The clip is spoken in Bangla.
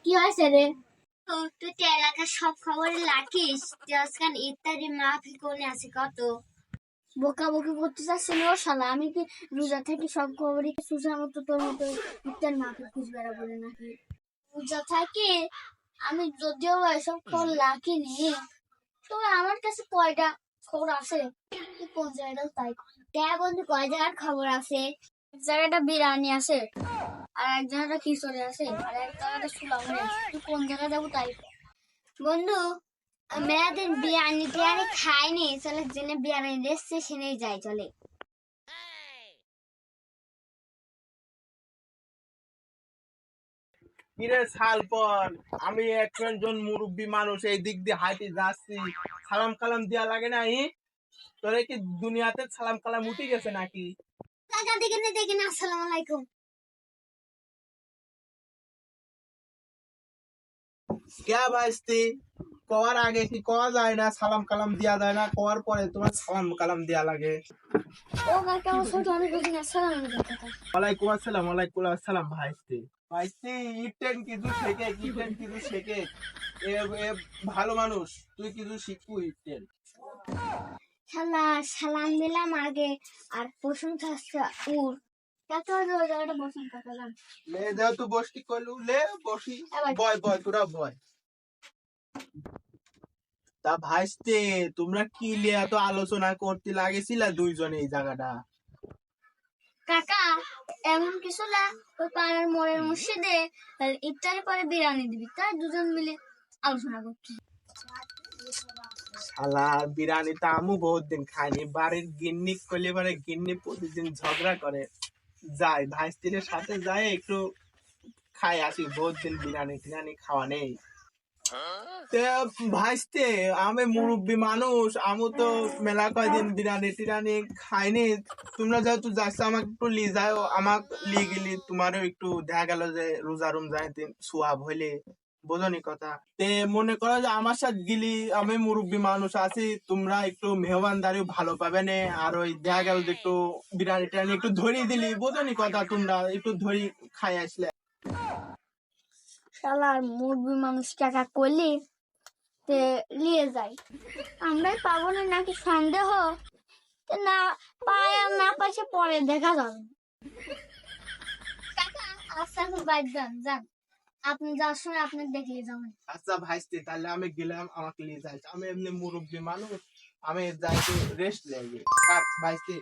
কি হয়েছে রে? তুই তো এলাকার সব খবরে রাখিস যে আজকাল ইত্যাদি মাহফিল কোনে আছে কত বকাবকি করতে চাচ্ছি না শালা। আমি কি রোজা থেকে সব খবরই সুসার মতো তোর মতো ইত্যাদি মাহফিল খুঁজ বেড়া বলে নাকি? রোজা থাকে আমি যদিও এসব খবর রাখিনি, তো আমার কাছে কয়টা খবর আছে তুই কোন জায়গাটা তাই দেখ বন্ধু, কয় জায়গার খবর আছে। এক জায়গাটা বিরিয়ানি আছে, আর এক জায়গাটা খিচুড়ি আছে, আর এক জায়গাটা সুলামনি আছে। তুই কোন জায়গায় যাবো তাই কর। বন্ধু, মেয়েদের বিরিয়ানি টিয়ানি খাইনি, চলে জেনে বিরিয়ানি দেখছে সেনেই যাই চলে। কিরে শালপন, আমি একজন মুরব্বী মানুষ এই দিক দিয়ে হাঁটি যাচ্ছি, সালাম কালাম দেয়া লাগে নাই? তোরে কি দুনিয়াতে সালাম কালাম উঠে গেছে নাকি? টাকা দেখে না আসসালামু আলাইকুম। কে ভাইস্তি, কওয়ার আগে কি কওয়া যায় না সালাম কালাম দেয়া যায় না, কওয়ার পরে তোমার সালাম কালাম দেয়া লাগে? ও কাকা, আমার ছোট অনেক দিন আসসালামু আলাইকুম কাকা। ওয়ালাইকুম আসসালাম। ওয়ালাইকুম আসসালাম ভাইস্তি। ভাইস্তি ইটেন কিছু শেখে, ইটেন কিছু শেখে। এ এ ভালো মানুষ, তুই কিছু শিখবি ইটেন। শালা সালাম দিলাম আগে, আর প্রশংসা উর কাকা ওই জায়গাটা বসুন কাকা যান। লে যাও তুই বসতি কইলু, লে বসি। এবার বয় বয় তোরা বয়। তা ভাইস্তে, তোমরা কি লিয়ে এত আলোচনা করতে লাগেছিলা দুইজনে এই জায়গাটা? কাকা এমন কিছু না, ওই পাড়ার মোড়ের মসজিদে ইফতারের পরে বিরিয়ানি দিবি, তাই দুজন মিলে আলোচনা করছি। শালা বিরিয়ানি তো আমু বহুত দিন খাইনি, বাড়ির গিন্নি করলে পারে গিন্নি প্রতিদিন ঝগড়া করে। যাই ভাইস্তির সাথে যাই একটু খাই আসি, বহুত দিন বিরিয়ানি টিরিয়ানি খাওয়া নেই। তে ভাইস্তে, আমি মুরব্বী মানুষ, আমি তো মেলা কয়দিন বিরিয়ানি টিরানি খাইনি। তোমরা যেহেতু যাচ্ছ আমাকে একটু লি যাও, আমাকে লি গেলি তোমারও একটু দেখা গেল যে রোজা রুম যাইতে সোয়াব হইলে, বোঝনি কথা। তে মনে করো যে আমার সাথে গেলি, আমি মুরব্বী মানুষ আছি, তোমরা একটু মেহমানদারি ভালো পাবে না। আর ওই দেখা গেল যে একটু বিরিয়ানি টিরানি একটু ধরিয়ে দিলি, বোঝনি কথা, তোমরা একটু ধরি খাই আসলে। শালার মুরবি মানুষ টাকা করলি তে নিয়ে যাই, আমরাই পাবো না নাকি সন্দেহ? তে না পায় আর না পাইছে পরে দেখা যাবে। কাকা আচ্ছা এখন বাইর যান যান, আপনি যাওয়ার সময় আপনি দেখলে যাবেন। আচ্ছা ভাইস্তে, তাহলে আমি গেলাম, আমাকে নিয়ে যাইছে, আমি এমনি মুরব্বী মানুষ, আমি যাই রেস্ট নেই। ভাইস্তে।